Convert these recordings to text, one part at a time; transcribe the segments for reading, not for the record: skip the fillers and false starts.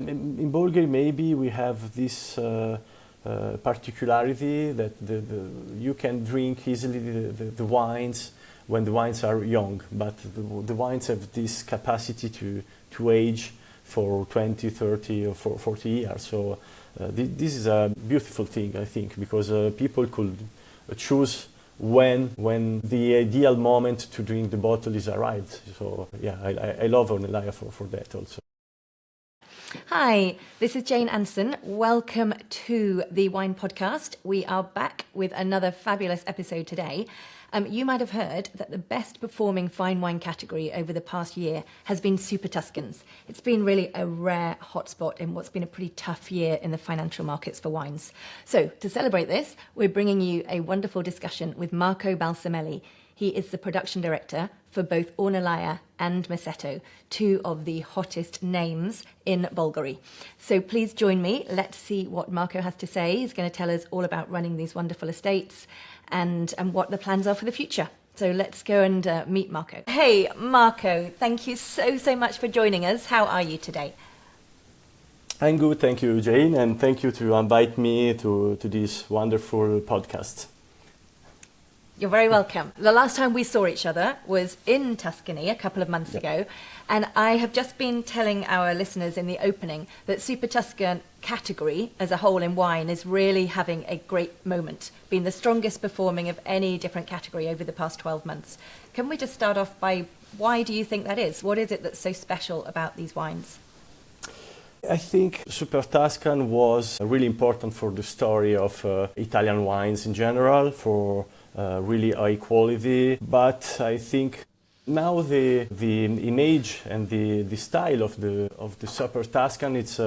In Bolgheri, maybe we have this particularity that you can drink easily the wines when the wines are young, but the wines have this capacity to age for 20, 30 or 40 years. So this is a beautiful thing, I think, because people could choose when the ideal moment to drink the bottle is arrived. So yeah, I love Ornellaia for that also. Hi, this is Jane Anson. Welcome to the Wine Podcast. We are back with another fabulous episode today. You might have heard that the best performing fine wine category over the past year has been Super Tuscans. It's been really a rare hotspot in what's been a pretty tough year in the financial markets for wines. So to celebrate this, we're bringing you a wonderful discussion with Marco Balsimelli. He is the production director for both Ornellaia and Masseto, two of the hottest names in Bolgheri. So please join me. Let's see what Marco has to say. He's going to tell us all about running these wonderful estates and what the plans are for the future. So let's go and meet Marco. Hey, Marco, thank you so much for joining us. How are you today? I'm good, thank you, Jane, and thank you to invite me to this wonderful podcast. You're very welcome. The last time we saw each other was in Tuscany a couple of months ago, and I have just been telling our listeners in the opening that Super Tuscan category as a whole in wine is really having a great moment, being the strongest performing of any different category over the past 12 months. Can we just start off by why do you think that is? What is it that's so special about these wines? I think Super Tuscan was really important for the story of Italian wines in general, for really high quality, but I think now the image and the style of the Super Tuscan, it's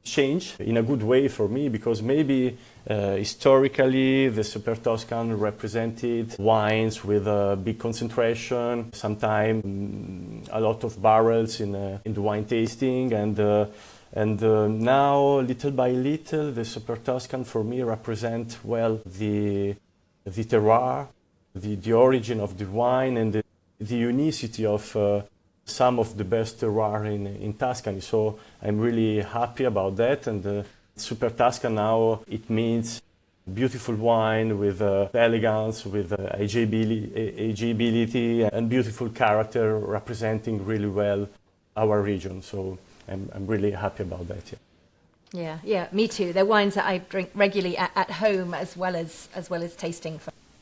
changed in a good way for me, because maybe historically the Super Tuscan represented wines with a big concentration, sometimes a lot of barrels in the wine tasting, and now little by little the Super Tuscan for me represent well the terroir, the origin of the wine, and the unicity of some of the best terroir in Tuscany. So I'm really happy about that. And Super Tuscan now, it means beautiful wine with elegance, with ageability, and beautiful character, representing really well our region. So I'm really happy about that. Yeah, me too. They're wines that I drink regularly at home as well as tasting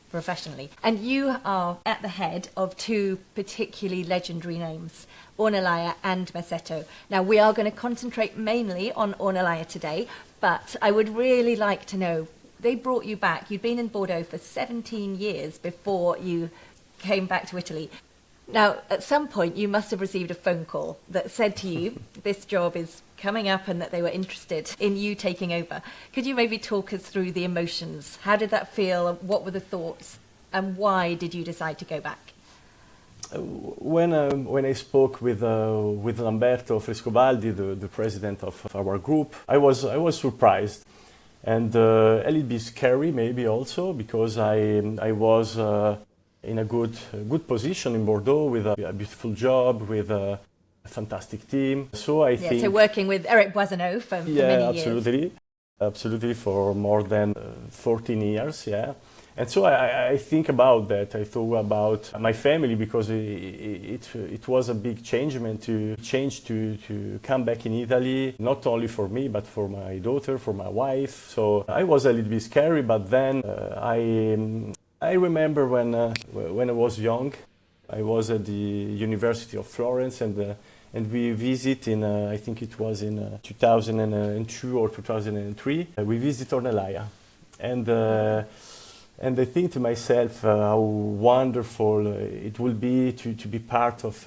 professionally. And you are at the head of two particularly legendary names, Ornellaia and Masseto. Now, we are going to concentrate mainly on Ornellaia today, but I would really like to know, they brought you back. You'd been in Bordeaux for 17 years before you came back to Italy. Now, at some point, you must have received a phone call that said to you, this job is coming up and that they were interested in you taking over. Could you maybe talk us through the emotions? How did that feel? What were the thoughts? And why did you decide to go back? When I spoke with Lamberto Frescobaldi, the president of our group, I was surprised and a little bit scary maybe also, because I was in a good position in Bordeaux with a beautiful job, with a fantastic team. So I think... So working with Eric Boissenot for many years. Absolutely, for more than 14 years, yeah. And so I think about that. I thought about my family, because it was a big change to come back in Italy, not only for me, but for my daughter, for my wife. So I was a little bit scary, but then I remember when I was young, I was at the University of Florence, and we visit in I think it was in 2002 or 2003. We visit Ornellaia, and I think to myself how wonderful it will be to be part of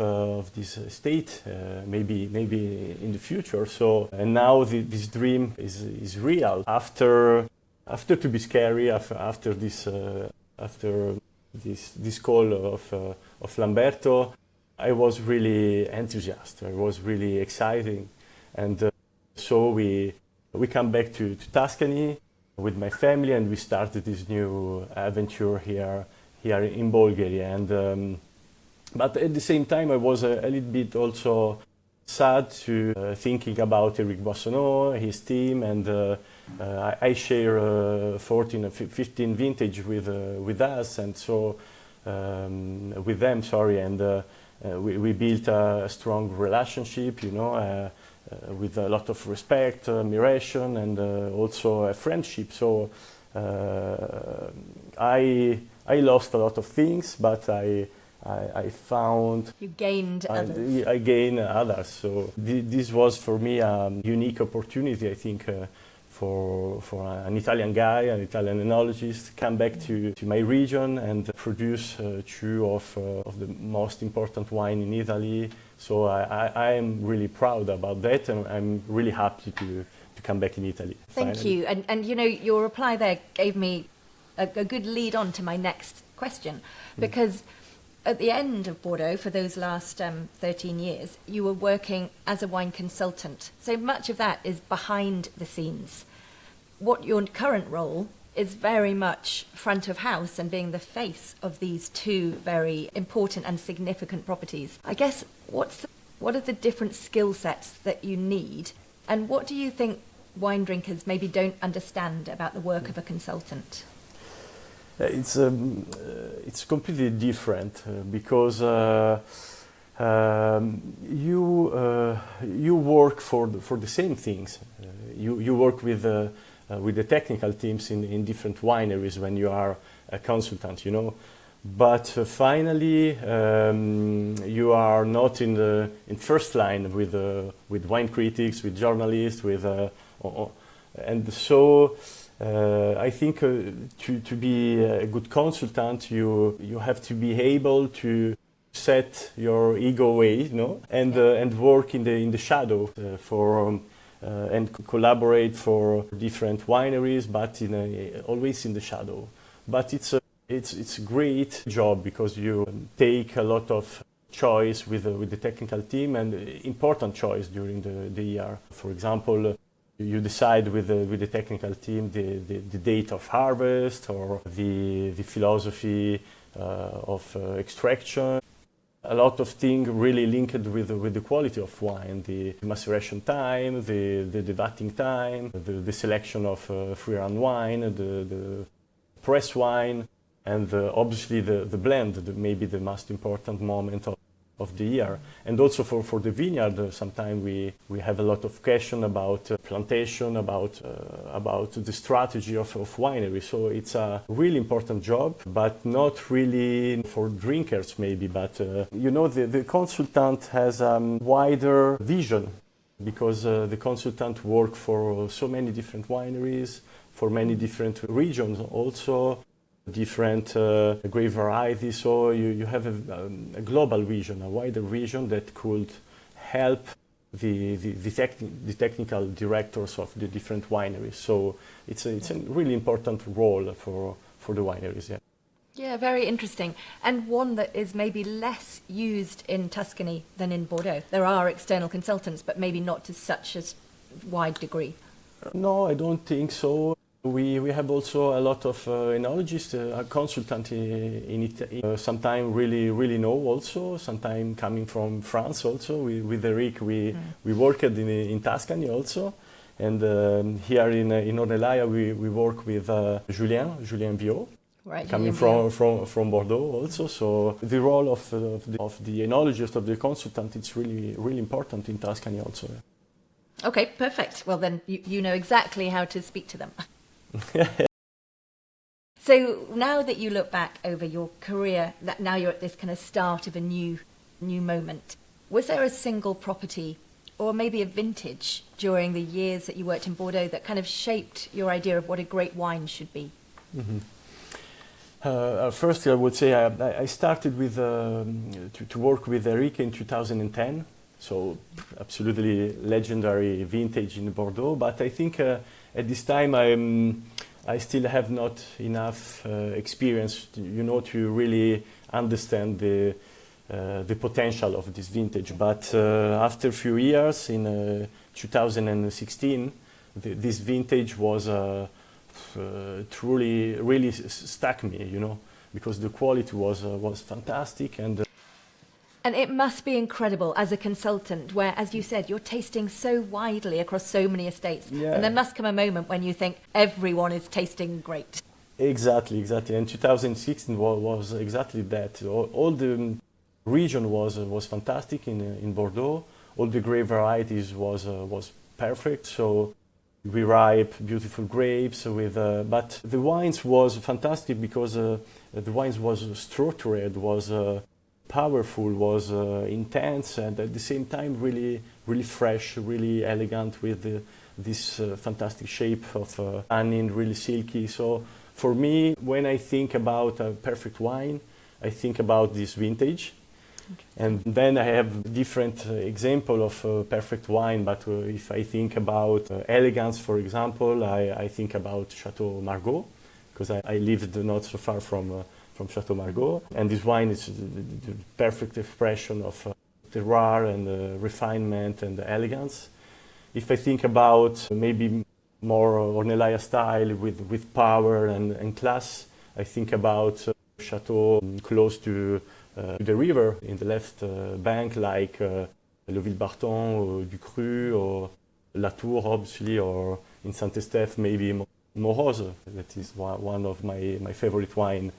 this estate, maybe in the future. So and now this dream is real. After to be scary, after this call of Lamberto, I was really enthusiastic. I was really exciting, and so we come back to Tuscany with my family, and we started this new adventure here in Bolgheri. And but at the same time, I was a little bit also sad to thinking about Eric Boissenot, his team, and I share 14 or 15 vintage with us, and so with them, sorry, and we built a strong relationship, with a lot of respect, admiration, and also a friendship. So I lost a lot of things, but I found you gained others. I gained others. So this was for me a unique opportunity, I think, for an Italian guy, an Italian enologist, come back to my region and produce two of the most important wine in Italy. So I am really proud about that, and I'm really happy to come back in Italy. Thank finally. you. And your reply there gave me a good lead on to my next question, because at the end of Bordeaux, for those last 13 years, you were working as a wine consultant. So much of that is behind the scenes. What your current role is very much front of house and being the face of these two very important and significant properties. I guess, what are the different skill sets that you need, and what do you think wine drinkers maybe don't understand about the work of a consultant? It's completely different because you work for the same things. You work with the technical teams in different wineries when you are a consultant, But finally, you are not in first line with wine critics, with journalists, and so. I think to be a good consultant, you have to be able to set your ego away, and work in the shadow and collaborate for different wineries, but always in the shadow. But it's a great job because you take a lot of choice with the technical team, and important choice during the year. For example. You decide with the technical team the date of harvest or the philosophy of extraction. A lot of things really linked with the quality of wine, the maceration time, the vatting time, the selection of free-run wine, the press wine, and obviously the blend, maybe the most important moment of the year. And also for the vineyard, sometimes we have a lot of question about plantation, about the strategy of winery. So it's a really important job, but not really for drinkers maybe. But the consultant has a wider vision because the consultant works for so many different wineries, for many different regions also. Different grape varieties, so you have a global vision, a wider vision that could help the technical directors of the different wineries. So it's a really important role for the wineries. Yeah. Yeah, very interesting, and one that is maybe less used in Tuscany than in Bordeaux. There are external consultants, but maybe not to such a wide degree. No, I don't think so. We have also a lot of enologists, a consultant in Italy. Sometimes really know also, sometimes coming from France also. With Eric, we worked in Tuscany also. And here in Ornellaia, we work with Julien Viau, right, coming from Bordeaux also. So the role of the enologist, of the consultant, it's really important in Tuscany also. Okay, perfect. Well, then you know exactly how to speak to them. So now that you look back over your career, that now you're at this kind of start of a new moment, was there a single property or maybe a vintage during the years that you worked in Bordeaux that kind of shaped your idea of what a great wine should be? Mm-hmm. First, I would say I started with to work with Eric in 2010. So absolutely legendary vintage in Bordeaux. But I think at this time I still have not enough experience, to really understand the potential of this vintage. But after a few years, in 2016, this vintage was truly really stuck me, because the quality was fantastic. And And it must be incredible as a consultant where, as you said, you're tasting so widely across so many estates. Yeah. And there must come a moment when you think everyone is tasting great. Exactly. And 2016 was exactly that. All the region was fantastic in Bordeaux. All the grape varieties was perfect. So we ripe beautiful grapes with, but the wines was fantastic because the wines was structured, was powerful, was intense, and at the same time really fresh, really elegant with this fantastic shape of tannin, really silky. So for me, when I think about a perfect wine, I think about this vintage. And then I have different example of perfect wine, but if I think about elegance, for example, I think about Chateau Margaux, because I lived not so far from Chateau Margaux, and this wine is the perfect expression of terroir and refinement and elegance. If I think about maybe more Ornellaia style with power and class, I think about Chateau close to the river in the left bank, like Le Villebarton or Du Cru or La Tour, obviously, or in Saint-Estèphe, maybe Morose. That is one of my favorite wine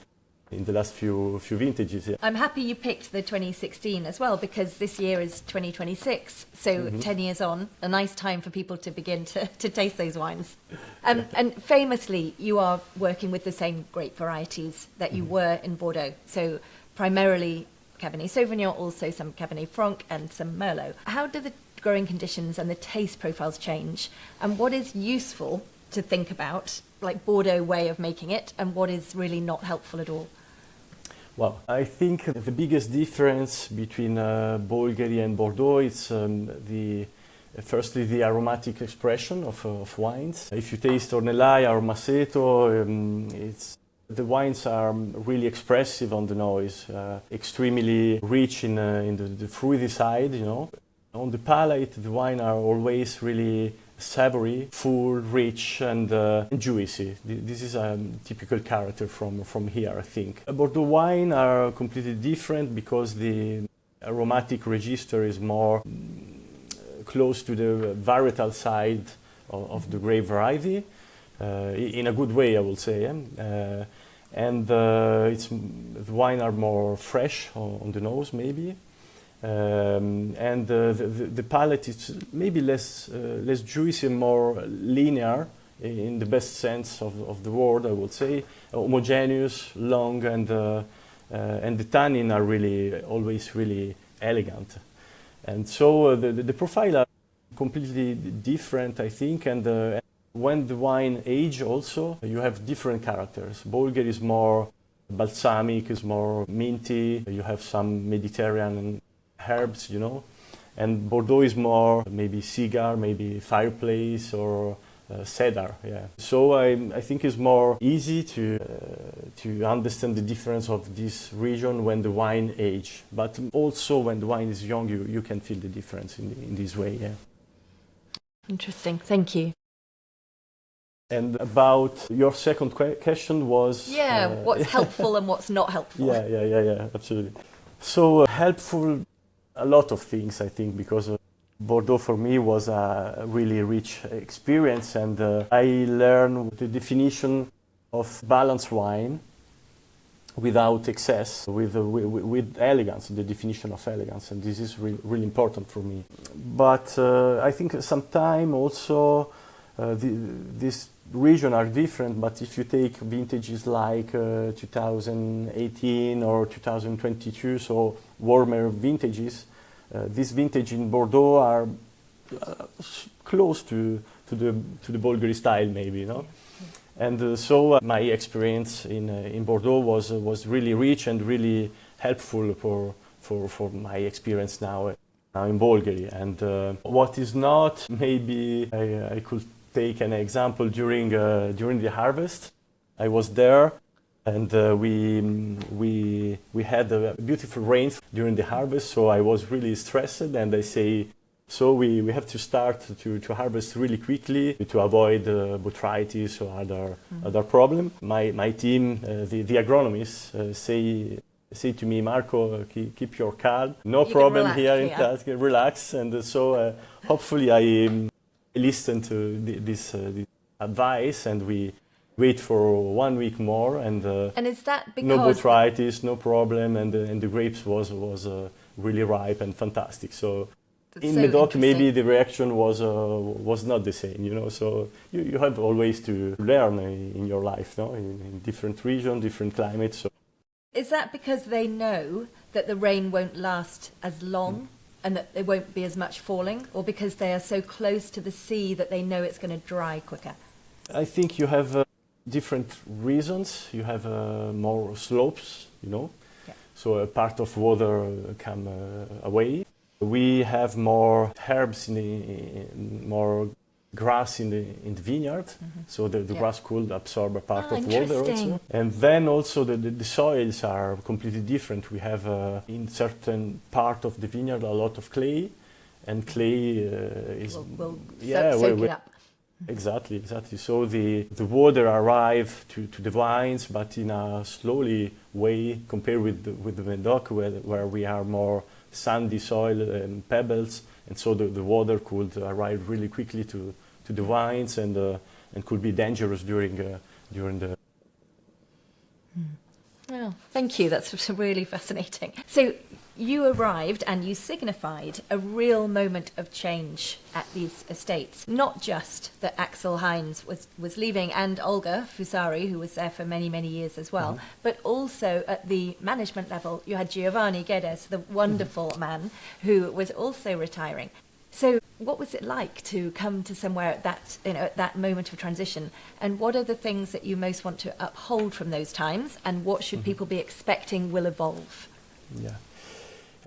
in the last few vintages. Yeah. I'm happy you picked the 2016 as well, because this year is 2026, so 10 years on, a nice time for people to begin to taste those wines. And famously, you are working with the same grape varieties that you were in Bordeaux, so primarily Cabernet Sauvignon, also some Cabernet Franc and some Merlot. How do the growing conditions and the taste profiles change, and what is useful to think about, like Bordeaux way of making it, and what is really not helpful at all? Well, I think the biggest difference between Bolgheri and Bordeaux is firstly the aromatic expression of wines. If you taste Ornellaia or Masseto, the wines are really expressive on the nose, extremely rich in the fruity side, you know. On the palate, the wine are always really savory, full, rich, and juicy. This is a typical character from here, I think. Bordeaux wine are completely different because the aromatic register is more close to the varietal side of the grape variety, in a good way, I will say. And the wine are more fresh on the nose, maybe. And the palate is maybe less juicy, more linear in the best sense of the word, I would say. Homogeneous, long, and the tannin are really always really elegant. And so the profile are completely different, I think. And when the wine age also, you have different characters. Bolgheri is more balsamic, is more minty. You have some Mediterranean herbs, you know, and Bordeaux is more maybe cigar, maybe fireplace or cedar. Yeah. So I think it's more easy to understand the difference of this region when the wine age, but also when the wine is young, you can feel the difference in this way. Yeah. Interesting. Thank you. And about your second question was what's helpful and what's not helpful. Yeah, absolutely. So helpful. A lot of things, I think, because Bordeaux for me was a really rich experience, and I learned the definition of balanced wine without excess, with elegance, the definition of elegance, and this is really important for me. But I think sometimes also this region are different, but if you take vintages like 2018 or 2022, so warmer vintages, this vintage in Bordeaux are close to the Bolgheri style, maybe, you know. And so my experience in Bordeaux was really rich and really helpful for my experience now in Bolgheri. And what is not, maybe I could take an example during the harvest. I was there, and we had a beautiful rain during the harvest, so I was really stressed, and I say, so we have to start to harvest really quickly to avoid botrytis or other problem. My team, the agronomists, say to me, Marco, keep your calm. No You problem relax, here in yeah. Tuscany, relax. And so hopefully I listen to this advice, and we wait for 1 week more, and And is that no because botrytis, no problem, and the grapes was really ripe and fantastic. So that's in so Medoc, maybe interesting. the reaction was not the same, you know. So you have always to learn in your life, no, in different regions, different climates. So Is that because they know that the rain won't last as long and that there won't be as much falling, or because they are so close to the sea that they know it's going to dry quicker? I think you have different reasons. You have more slopes, you know, Yeah. so a part of water come away. We have more herbs more grass in the vineyard, so the Yeah. grass could absorb a part Ah, of water interesting. also. And then also the soils are completely different. We have in certain part of the vineyard a lot of clay, and clay is We'll yeah, soak it up. exactly. So the water arrive to the vines, but in a slowly way compared with the Medoc, where we are more sandy soil and pebbles, and so the water could arrive really quickly to the vines, and could be dangerous during the. Oh, thank you. That's really fascinating. So you arrived and you signified a real moment of change at these estates. Not just that Axel Heinz was leaving and Olga Fusari, who was there for many, many years as well, but also at the management level, you had Giovanni Guedes, the wonderful man, who was also retiring. So what was it like to come to somewhere at that, at that moment of transition? And what are the things that you most want to uphold from those times? And what should people be expecting will evolve? Yeah.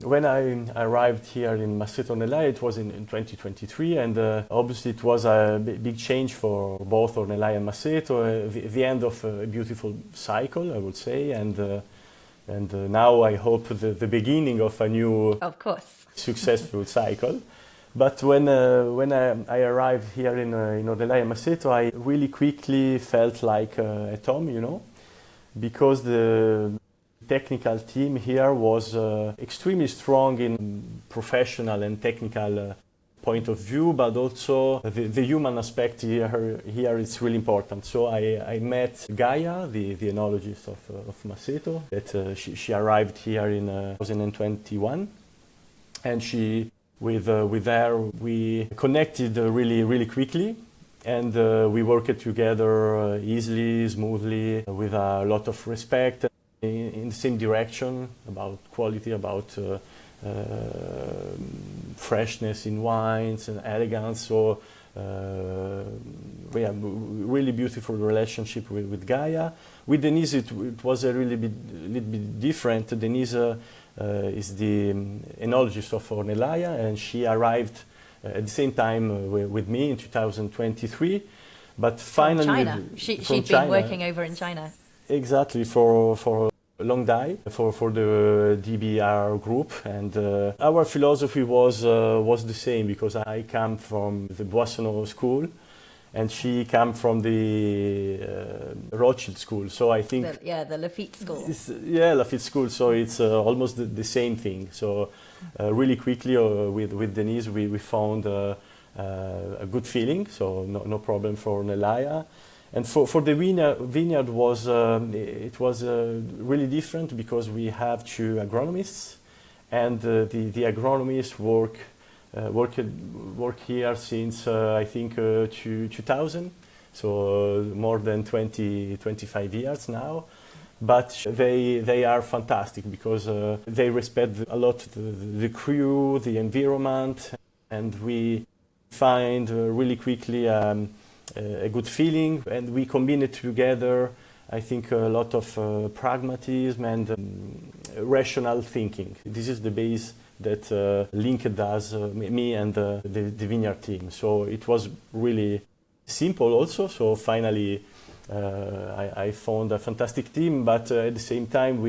When I arrived here in Masseto Ornellaia, it was in 2023, and obviously it was a big change for both Ornellaia and Masseto, the end of a beautiful cycle, I would say, and now I hope the beginning of a new, Of course. successful cycle. But when I arrived here in Ornellaia and Masseto, I really quickly felt like at home, you know, because the technical team here was extremely strong in professional and technical point of view, but also the human aspect here is really important. So I met Gaia, the enologist of Masseto, that she arrived here in 2021, and with her we connected really quickly, and we worked together easily, smoothly, with a lot of respect, in the same direction about quality, about freshness in wines and elegance. So we have a really beautiful relationship with Gaia. With Denise, it was a little bit different. Denise is the enologist of Ornellaia, and she arrived at the same time with me in 2023. But finally, From China. She'd been working over in China. Exactly, for a long time, for the DBR group, and our philosophy was the same, because I come from the Boissenot school, and she came from the Rothschild school. So I think The Lafitte school. Lafitte school. So it's almost the same thing. So really quickly with Denise, we found a good feeling. So no problem for Ornellaia. And for the vineyard was really different, because we have two agronomists, and the agronomists work here since I think 2000, so more than 25 years now. But they are fantastic, because they respect a lot the crew, the environment, and we find really quickly a good feeling, and we combine it together, I think, a lot of pragmatism and rational thinking. This is the base that linked us, me and the vineyard team. So it was really simple also. So finally I found a fantastic team, but at the same time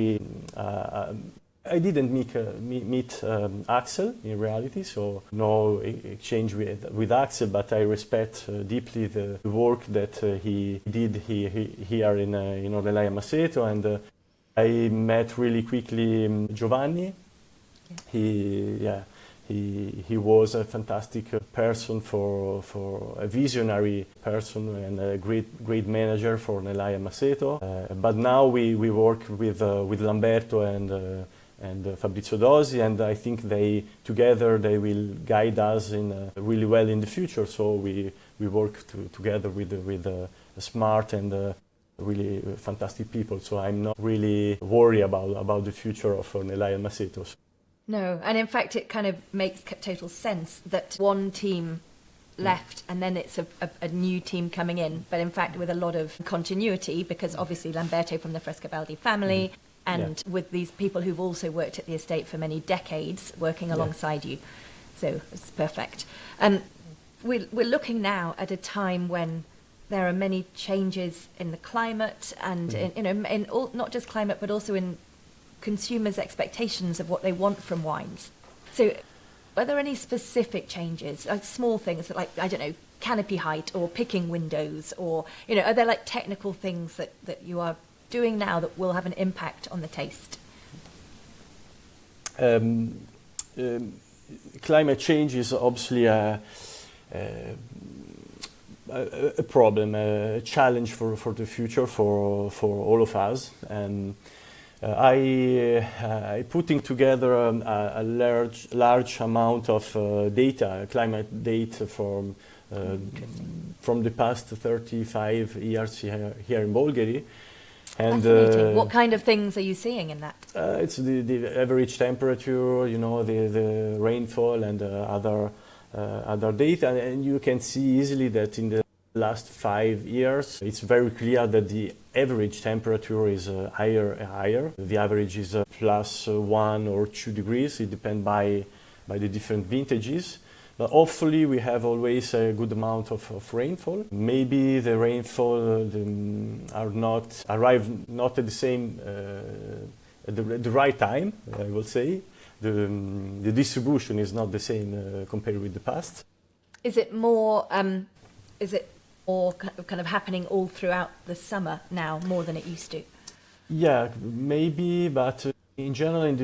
I didn't meet Axel in reality, so no exchange with Axel, but I respect deeply the work that he did here in Ornellaia and Masseto, and I met really quickly Giovanni. He was a fantastic person for a visionary person and a great manager for Ornellaia and Masseto. But now we work with Lamberto and Fabrizio Dosi, and I think they will guide us in really well in the future. So we work together with smart and really fantastic people. So I'm not really worried about the future of Ornellaia and Masseto. No, and in fact it kind of makes total sense that one team left and then it's a new team coming in, but in fact with a lot of continuity, because obviously Lamberto from the Frescobaldi family and with these people who've also worked at the estate for many decades working alongside you. So it's perfect. We're looking now at a time when there are many changes in the climate and in all, not just climate but also in consumers' expectations of what they want from wines. So are there any specific changes, like small things like, I don't know, canopy height or picking windows, or, are there like technical things that you are doing now that will have an impact on the taste? Climate change is obviously a problem, a challenge for the future for all of us. And I putting together a large amount of data, climate data from the past 35 years here in Bolgheri. And fascinating. What kind of things are you seeing in that? It's the average temperature, the rainfall and other data, and you can see easily that in the last 5 years, it's very clear that the average temperature is higher and higher. The average is plus 1 or 2 degrees. It depends by the different vintages. But hopefully we have always a good amount of rainfall. Maybe the rainfall arrive not at the same at the right time, I will say. The distribution is not the same compared with the past. Is it more kind of happening all throughout the summer now, more than it used to? Yeah, maybe, but in general, in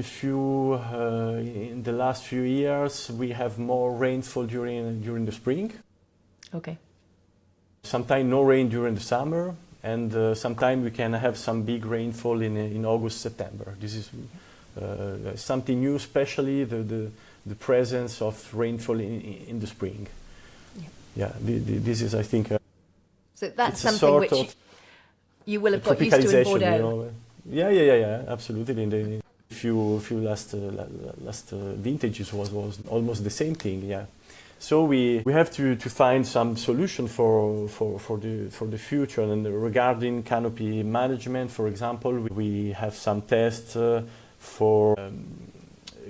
the last few years, we have more rainfall during the spring. Okay. Sometimes no rain during the summer, and sometimes we can have some big rainfall in August, September. This is something new, especially the presence of rainfall in the spring. Yeah, this is, I think. So that's something which you will have got used to in Bordeaux. Yeah, absolutely. In the few last vintages was almost the same thing. Yeah, so we have to find some solution for the future. And regarding canopy management, for example, we have some tests for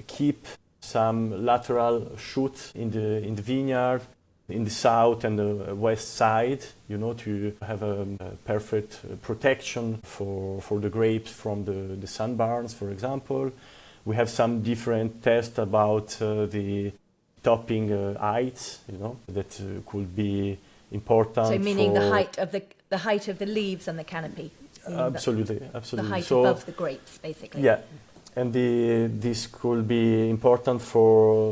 keep some lateral shoots in the vineyard, in the south and the west side, to have a perfect protection for the grapes from the sunburns, for example. We have some different tests about the topping heights, that could be important. So meaning the height of the leaves and the canopy. Absolutely. The height above the grapes, basically. Yeah, and this could be important for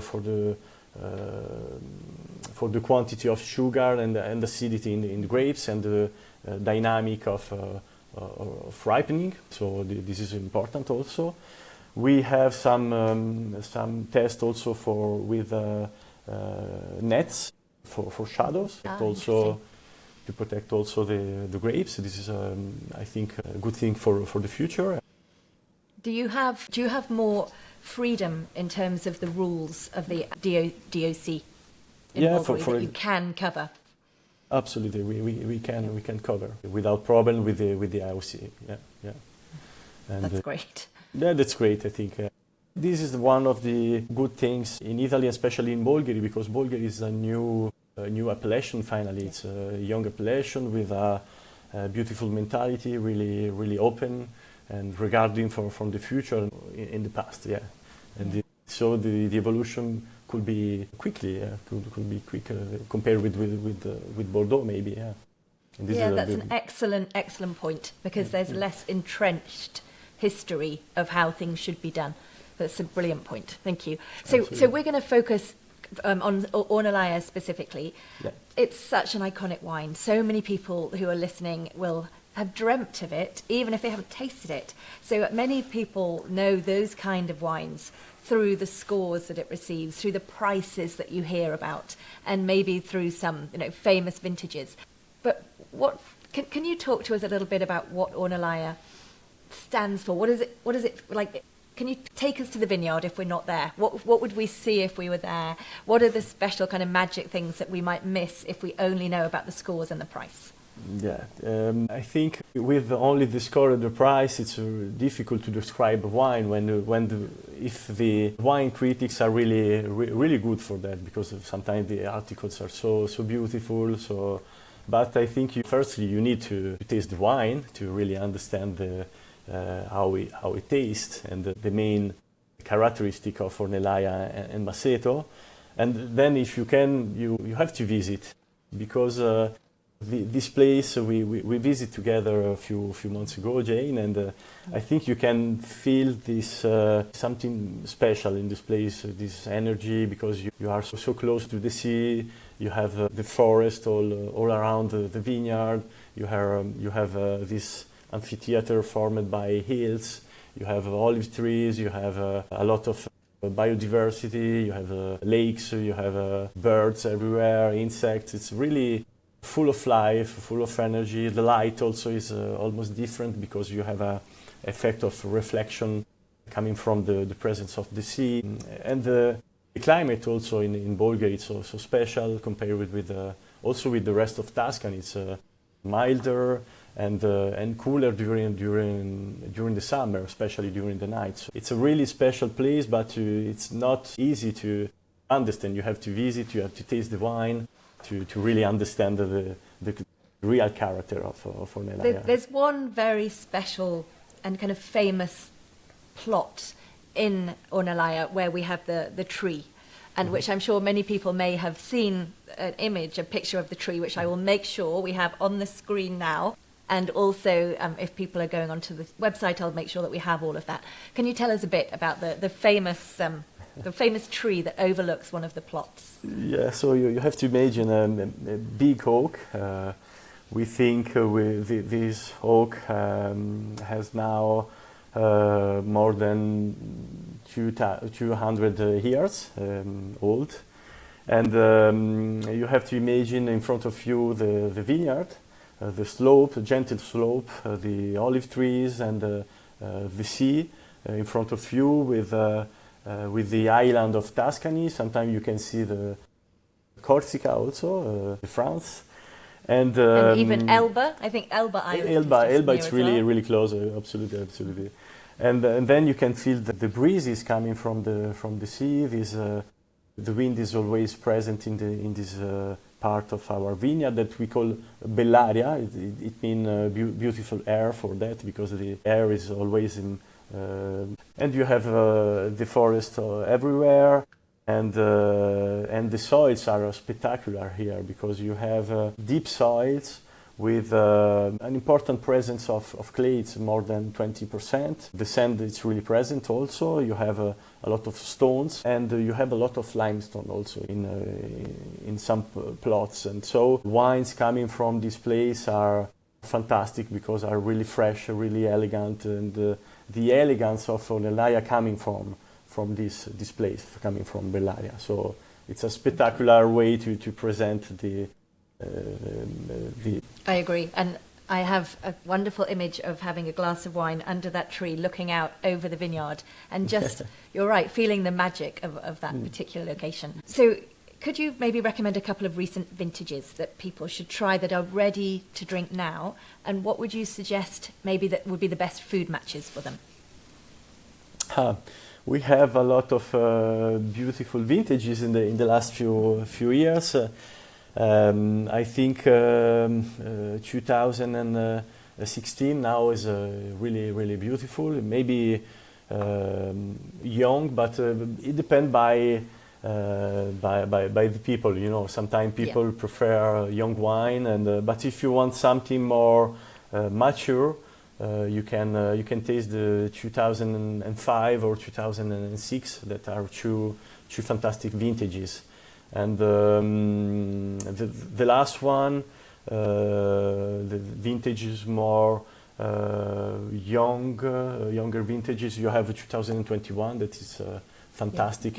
the quantity of sugar and acidity in the grapes and the dynamic of ripening. So this is important also. We have some tests also with nets for shadows, also to protect also the grapes. This is I think a good thing for the future. Do you have more freedom in terms of the rules of the DOC? That you can cover. Absolutely, we can cover without problem with the IOC. Yeah. And that's great. Yeah, that's great. I think this is one of the good things in Italy, especially in Bolgheri, because Bolgheri is a new appellation. Finally, it's a young appellation with a beautiful mentality, really open and regarding from the future in the past. Yeah, and so the evolution could be quickly, could be quicker compared with Bordeaux, maybe. Yeah. And that's an excellent point, because there's less entrenched history of how things should be done. That's a brilliant point. Thank you. So we're going to focus on Ornellaia specifically. Yeah. It's such an iconic wine. So many people who are listening will have dreamt of it, even if they haven't tasted it. So many people know those kind of wines through the scores that it receives, through the prices that you hear about, and maybe through some, famous vintages. But can you talk to us a little bit about what Ornellaia stands for? What is it like? Can you take us to the vineyard if we're not there? What would we see if we were there? What are the special kind of magic things that we might miss if we only know about the scores and the price? Yeah, I think with only the score and the price, it's difficult to describe a wine if the wine critics are really good for that, because sometimes the articles are so beautiful. But I think firstly you need to taste the wine to really understand how it tastes and the main characteristic of Ornellaia and Masseto. And then if you can, you have to visit, because this place we visit together a few months ago, Jane, and I think you can feel this something special in this place, this energy, because you are so close to the sea. You have the forest all around the vineyard. You have this amphitheater formed by hills. You have olive trees. You have a lot of biodiversity. You have lakes. You have birds everywhere, insects. It's really full of life, full of energy. The light also is almost different, because you have an effect of reflection coming from the presence of the sea. And the climate also in Bolgheri is so special compared with the rest of Tuscany. It's milder and cooler during the summer, especially during the night. So it's a really special place, but it's not easy to understand. You have to visit, you have to taste the wine to really understand the real character of Ornellaia. There's one very special and kind of famous plot in Ornellaia where we have the tree, and which I'm sure many people may have seen an image, a picture of the tree, which I will make sure we have on the screen now. And also, if people are going onto the website, I'll make sure that we have all of that. Can you tell us a bit about the famous tree that overlooks one of the plots? Yeah, so you have to imagine a big oak. We think this oak has now more than 200 years old. And you have to imagine in front of you the vineyard, the slope, the gentle slope, the olive trees, and the sea in front of you with the island of Tuscany. Sometimes you can see the Corsica also, France. And even Elba. I think Elba Island. Elba, it's really close. Absolutely. And then you can feel the breeze is coming from the sea. The wind is always present in this part of our vineyard that we call Bellaria. It means beautiful air for that, because the air is always in. And you have the forest everywhere. And the soils are spectacular here, because you have deep soils with an important presence of clay. It's more than 20%. The sand is really present also. You have a lot of stones, and you have a lot of limestone also in some plots. And so wines coming from this place are fantastic, because are really fresh, really elegant, and the elegance of Ornellaia coming from this place, coming from Bellaria. So it's a spectacular way to present the. I agree, and I have a wonderful image of having a glass of wine under that tree, looking out over the vineyard, and just, you're right, feeling the magic of that particular location. So could you maybe recommend a couple of recent vintages that people should try that are ready to drink now, and what would you suggest maybe that would be the best food matches for them? We have a lot of beautiful vintages in the last few years. I think 2016 now is really beautiful. Maybe young, but it depends by the people. You know, sometimes people prefer young wine, but if you want something more mature, you can taste the 2005 or 2006 that are two fantastic vintages. And the last one, the vintage is more younger vintages. You have a 2021 that is fantastic,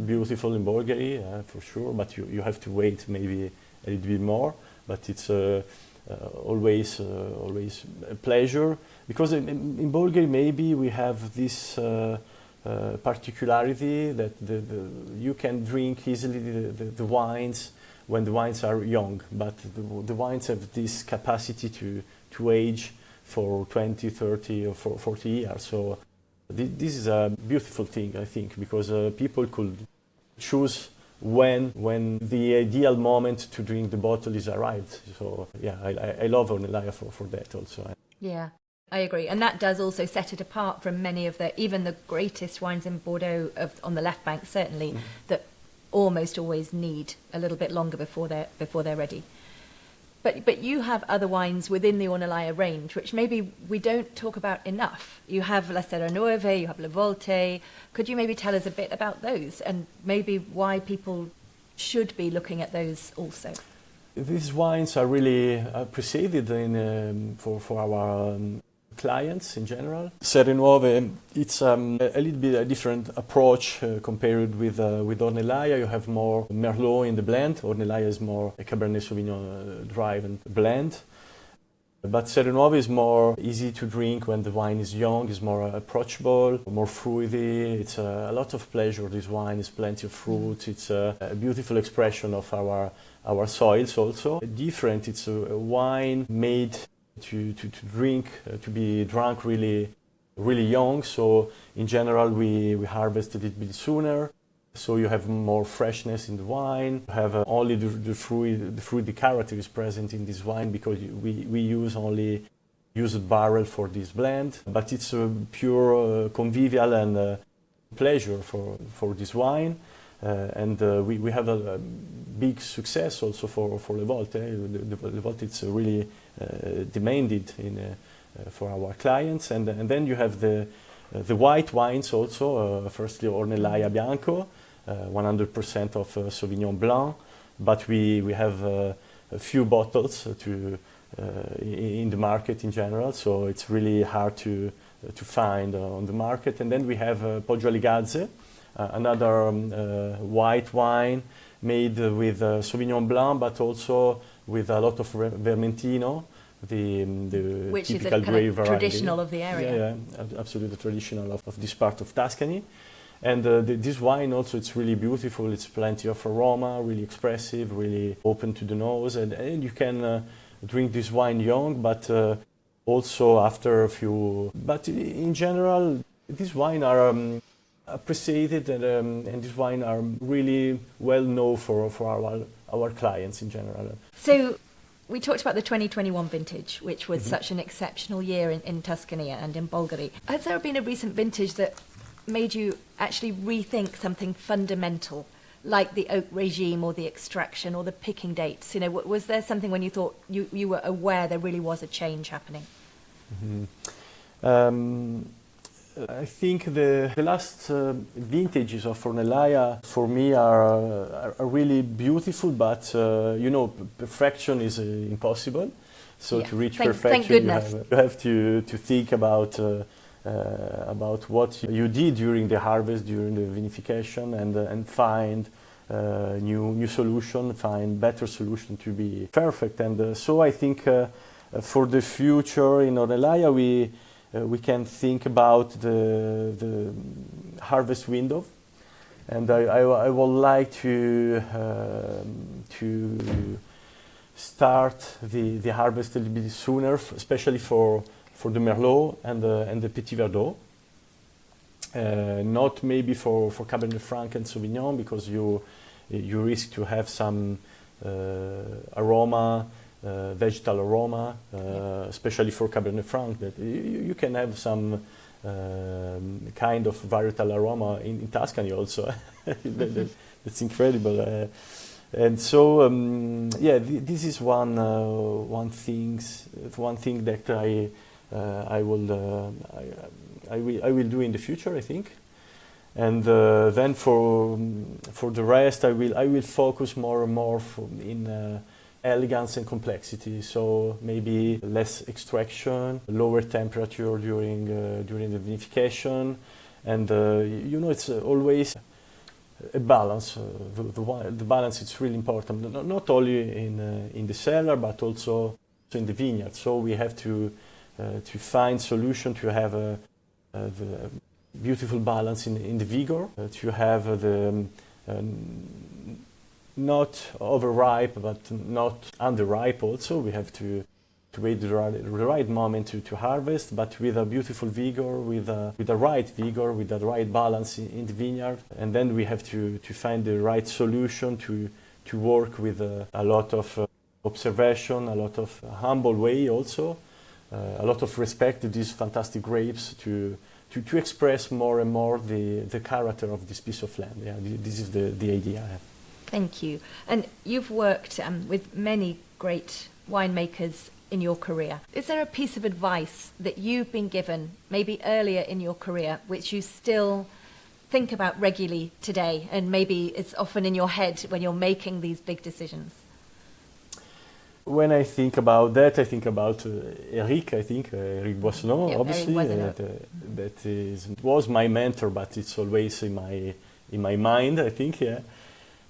beautiful in Bolgheri, for sure, but you have to wait maybe a little bit more, but it's always a pleasure, because in Bolgheri maybe we have this particularity that you can drink easily the wines when the wines are young, but the wines have this capacity to age for 20, 30 or 40 years. So this is a beautiful thing, I think, because people could choose when the ideal moment to drink the bottle is arrived. So yeah, I love Ornellaia for that also. Yeah, I agree. And that does also set it apart from many of even the greatest wines in Bordeaux on the left bank, certainly, that almost always need a little bit longer before they're ready. But you have other wines within the Ornellaia range, which maybe we don't talk about enough. You have La Nuove, you have Le Volte. Could you maybe tell us a bit about those and maybe why people should be looking at those also? These wines are really appreciated for our clients in general. Nuove, it's a little bit a different approach compared with Ornellaia. You have more Merlot in the blend. Ornellaia is more a Cabernet Sauvignon drive and blend. But Nuove is more easy to drink when the wine is young, is more approachable, more fruity. It's a lot of pleasure. This wine is plenty of fruit. It's a beautiful expression of our soils also. Different, it's a wine made to drink, to be drunk really young. So in general, we harvest a little bit sooner. So you have more freshness in the wine. You have only the fruity character is present in this wine because we use only used barrel for this blend. But it's a pure convivial and pleasure for this wine. And we have a big success also for Le Volte. Le Volte it's really demanded for our clients. And then you have the white wines also. Firstly, Ornellaia Bianco, 100% of Sauvignon Blanc. But we have a few bottles in the market in general. So it's really hard to find on the market. And then we have Poggio alle Gazze, another white wine made with Sauvignon Blanc, but also with a lot of Vermentino, which typical is a grape variety. Traditional of the area. Yeah, absolutely traditional of this part of Tuscany. And this wine also, it's really beautiful. It's plenty of aroma, really expressive, really open to the nose. And you can drink this wine young, but also after a few. But in general, these wines are appreciated, and these wines are really well known for our clients in general. So we talked about the 2021 vintage, which was such an exceptional year in Tuscany and in Bolgheri. Has there been a recent vintage that made you actually rethink something fundamental, like the oak regime or the extraction or the picking dates? You know, was there something when you thought you were aware there really was a change happening? I think the last vintages of Ornellaia for me are really beautiful, but perfection is impossible. So to reach perfection, you have to think about what you did during the harvest, during the vinification, and find new solution, find better solution to be perfect. And so I think for the future in Ornellaia, we can think about the harvest window, and I would like to start the harvest a little bit sooner, especially for the Merlot and the Petit Verdot. Not maybe for Cabernet Franc and Sauvignon, because you risk to have some aroma. Vegetal aroma, especially for Cabernet Franc, that you can have some kind of varietal aroma in Tuscany also. That's incredible. And so, this is one thing that I will do in the future, I think. And then for the rest, I will focus more and more in elegance and complexity. So maybe less extraction, lower temperature during the vinification, and it's always a balance. The balance is really important, not only in the cellar but also in the vineyard. So we have to find solution to have the beautiful balance in the vigor, to have the not overripe but not underripe also. We have to wait the right moment to harvest, but with a beautiful vigor, with the right vigor, with the right balance in the vineyard. And then we have to find the right solution to work with a lot of observation, a lot of humble way also, a lot of respect to these fantastic grapes to express more and more the character of this piece of land. Yeah, this is the idea. Thank you. And you've worked with many great winemakers in your career. Is there a piece of advice that you've been given, maybe earlier in your career, which you still think about regularly today, and maybe it's often in your head when you're making these big decisions? When I think about that, I think about Eric Boissenot, yeah, obviously. Eric Boissenot. Was my mentor, but it's always in my mind, I think, yeah.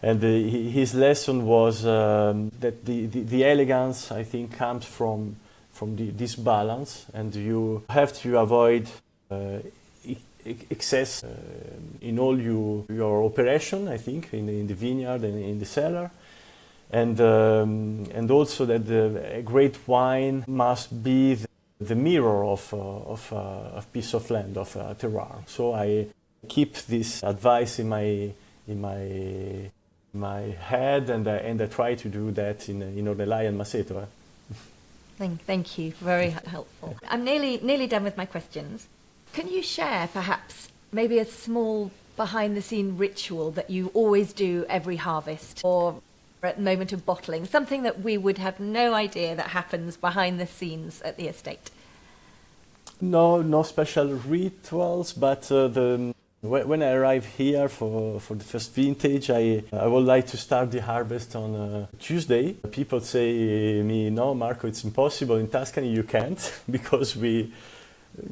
And his lesson was that the elegance, I think, comes from this balance, and you have to avoid excess in all your operation, I think, in the vineyard and in the cellar. And also that a great wine must be the mirror of a piece of land, of a terroir. So I keep this advice in my head, and I try to do that in Ornellaia and Masseto. Thank you. Very helpful. I'm nearly done with my questions. Can you share perhaps maybe a small behind-the-scene ritual that you always do every harvest, or at the moment of bottling, something that we would have no idea that happens behind the scenes at the estate? No special rituals, but when I arrive here for the first vintage, I would like to start the harvest on Tuesday. People say me, no, Marco, it's impossible. In Tuscany, you can't, because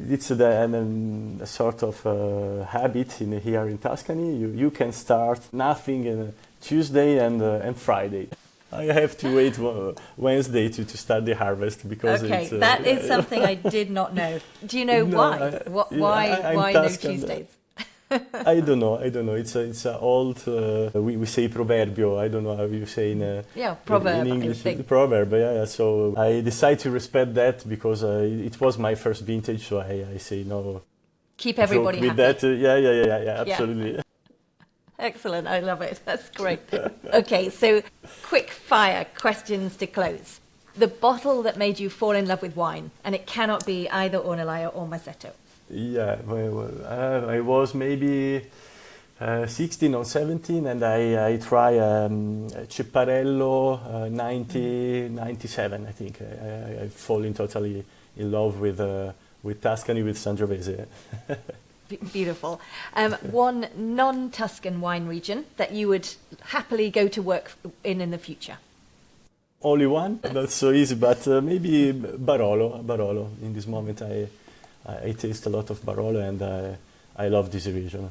it's a sort of habit here in Tuscany. You can start nothing Tuesday and Friday. I have to wait Wednesday to start the harvest, because okay, that is something I did not know. Do you know why? Why no Tuesdays? I don't know. It's an old we say proverbio. I don't know how you say proverb in English. Proverb. Yeah. So I decided to respect that, because it was my first vintage. So I say no. Keep everybody with happy. That. Yeah. Absolutely. Yeah. Excellent. I love it. That's great. Okay, so quick fire questions to close. The bottle that made you fall in love with wine, and it cannot be either Ornellaia or Masseto. Yeah, I was maybe 16 or 17, and I try Ceparello 97, I think. I fall totally in love with Tuscany, with Sangiovese. Beautiful. One non-Tuscan wine region that you would happily go to work in the future? Only one? Not so easy, but maybe Barolo. In this moment, I taste a lot of Barolo, and I love this region.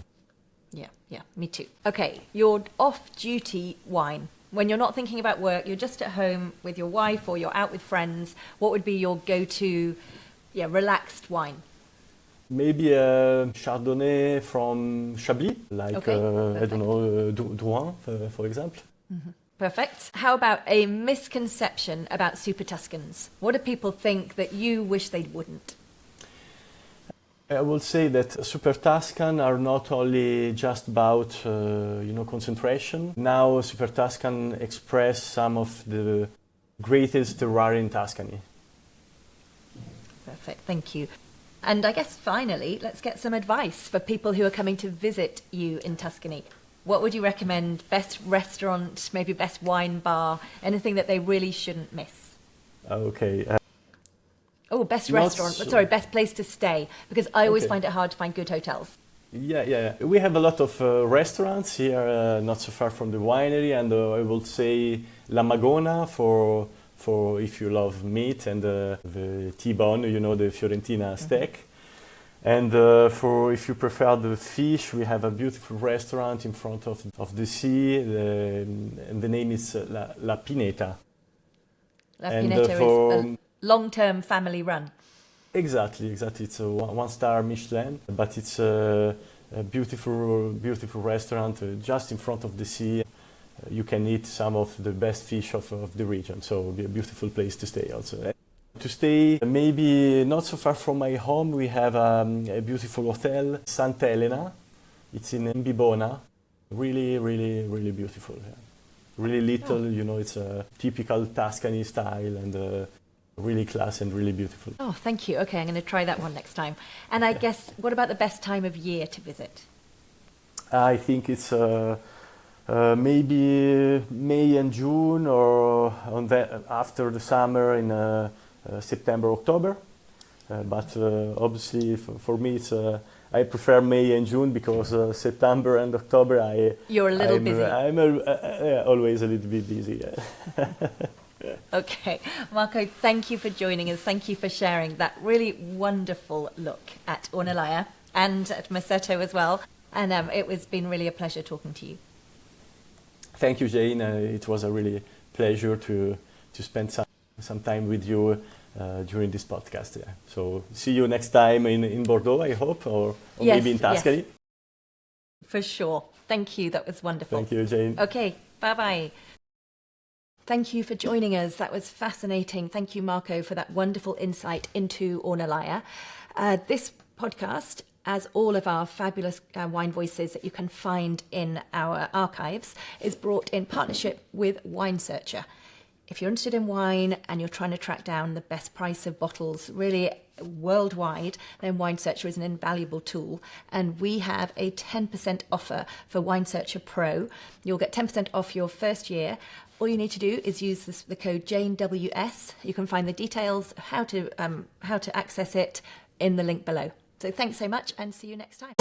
Yeah, me too. Okay, your off-duty wine. When you're not thinking about work, you're just at home with your wife or you're out with friends, what would be your go-to relaxed wine? Maybe a Chardonnay from Chablis, like, I don't know, Drouin, for example. Mm-hmm. Perfect. How about a misconception about Super Tuscans? What do people think that you wish they wouldn't? I will say that Super Tuscan are not only just about concentration. Now Super Tuscan express some of the greatest terroir in Tuscany. Perfect, thank you. And I guess finally, let's get some advice for people who are coming to visit you in Tuscany. What would you recommend? Best restaurant, maybe best wine bar, anything that they really shouldn't miss? Okay. Oh, best Not restaurant. so- Sorry, best place to stay, because I always Okay. find it hard to find good hotels. Yeah. We have a lot of restaurants here, not so far from the winery, and I would say La Magona for if you love meat, and the T-bone, the Fiorentina steak. And for if you prefer the fish, we have a beautiful restaurant in front of the sea, and the name is La Pineta. La And, Pineta for- is a long-term family run. Exactly. It's a one-star Michelin, but it's a beautiful restaurant just in front of the sea. You can eat some of the best fish of the region, so it'll be a beautiful place to stay also. To stay maybe not so far from my home, we have a beautiful hotel, Santa Elena. It's in Bibona. Really beautiful. Yeah. Really little, it's a typical Tuscany style, and really class and really beautiful. Oh, thank you. Okay, I'm going to try that one next time. And I guess, what about the best time of year to visit? I think it's maybe May and June, or after the summer in September, October. But obviously for me I prefer May and June, because September and October You're a little busy. I'm always a little bit busy. Yeah. Okay, Marco, thank you for joining us. Thank you for sharing that really wonderful look at Ornellaia and at Masseto as well. And it's been really a pleasure talking to you. Thank you, Jane. It was a really pleasure to spend some time with you during this podcast. Yeah. So see you next time in Bordeaux, I hope, or Yes, maybe in Tuscany. yes. For sure. Thank you. That was wonderful. Thank you, Jane. Okay, bye-bye. Thank you for joining us. That was fascinating. Thank you, Marco, for that wonderful insight into Ornellaia. This podcast, as all of our fabulous wine voices that you can find in our archives, is brought in partnership with Wine Searcher. If you're interested in wine and you're trying to track down the best price of bottles really worldwide, then Wine Searcher is an invaluable tool. And we have a 10% offer for Wine Searcher Pro. You'll get 10% off your first year. All you need to do is use the code JaneWS. You can find the details, how to access it in the link below. So thanks so much, and see you next time.